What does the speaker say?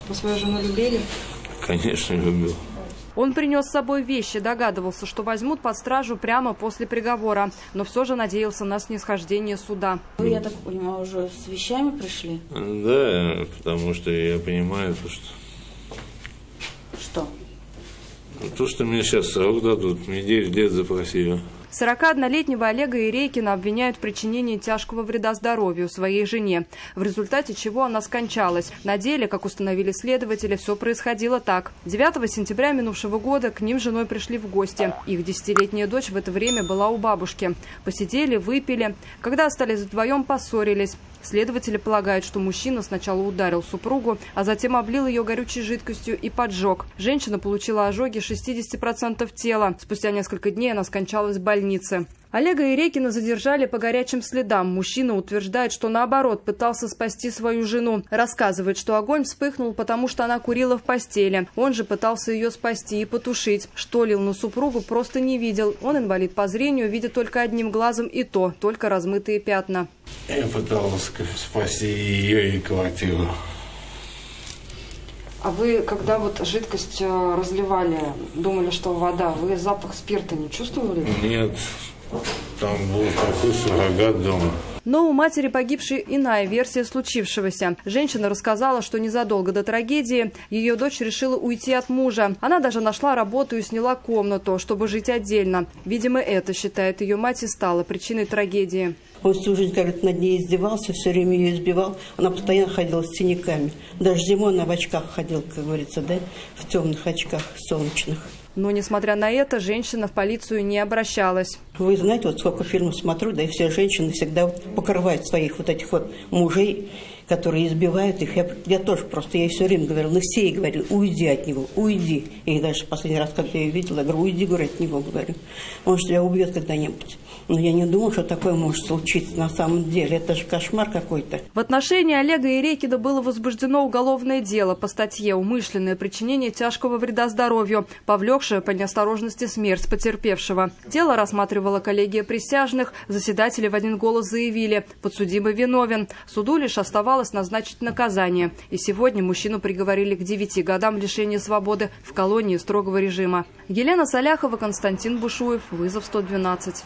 Вы свою жену любили? Конечно, любил. Он принес с собой вещи, догадывался, что возьмут под стражу прямо после приговора, но все же надеялся на снисхождение суда. Вы, я так понимаю, уже с вещами пришли? Да, потому что я понимаю, Что? То, что мне сейчас срок дадут, мне 9 лет запросили. 41-летнего Олега Ирейкина обвиняют в причинении тяжкого вреда здоровью своей жене, в результате чего она скончалась. На деле, как установили следователи, все происходило так. 9 сентября минувшего года к ним с женой пришли в гости. Их 10-летняя дочь в это время была у бабушки. Посидели, выпили. Когда остались вдвоем, поссорились. Следователи полагают, что мужчина сначала ударил супругу, а затем облил ее горючей жидкостью и поджег. Женщина получила ожоги 60% тела. Спустя несколько дней она скончалась в больнице. Олега Ирейкина задержали по горячим следам. Мужчина утверждает, что наоборот пытался спасти свою жену. Рассказывает, что огонь вспыхнул, потому что она курила в постели. Он же пытался ее спасти и потушить. Что лил на супругу, просто не видел. Он инвалид по зрению, видит только одним глазом, и то только размытые пятна. Я пытался спасти ее и квартиру. А вы, когда вот жидкость разливали, думали, что вода, вы запах спирта не чувствовали? Нет, там был такой суррогат дома. Но у матери погибшей иная версия случившегося. Женщина рассказала, что незадолго до трагедии ее дочь решила уйти от мужа. Она даже нашла работу и сняла комнату, чтобы жить отдельно. Видимо, это, считает ее мать, и стало причиной трагедии. Он всю жизнь, говорит, над ней издевался, все время ее избивал. Она постоянно ходила с синяками. Даже зимой она в очках ходила, как говорится, да, в темных очках солнечных. Но, несмотря на это, женщина в полицию не обращалась. Вы знаете, вот сколько фильмов смотрю, да и все женщины всегда покрывают своих вот этих вот мужей, которые избивают их. Я тоже просто, я ей все время говорила, все ей говорили, уйди от него, уйди. И даже последний раз, когда я ее видела, я говорю, уйди, говорю, от него, говорю. Он же тебя убьет когда-нибудь. Но я не думала, что такое может случиться на самом деле. Это же кошмар какой-то. В отношении Олега Ирейкина было возбуждено уголовное дело по статье «Умышленное причинение тяжкого вреда здоровью», повлекшее по неосторожности смерть потерпевшего. Дело рассматривала коллегия присяжных. Заседатели в один голос заявили, подсудимый виновен. Суду лишь оставалось назначить наказание. И сегодня мужчину приговорили к 9 годам лишения свободы в колонии строгого режима. Елена Соляхова, Константин Бушуев. Вызов 112.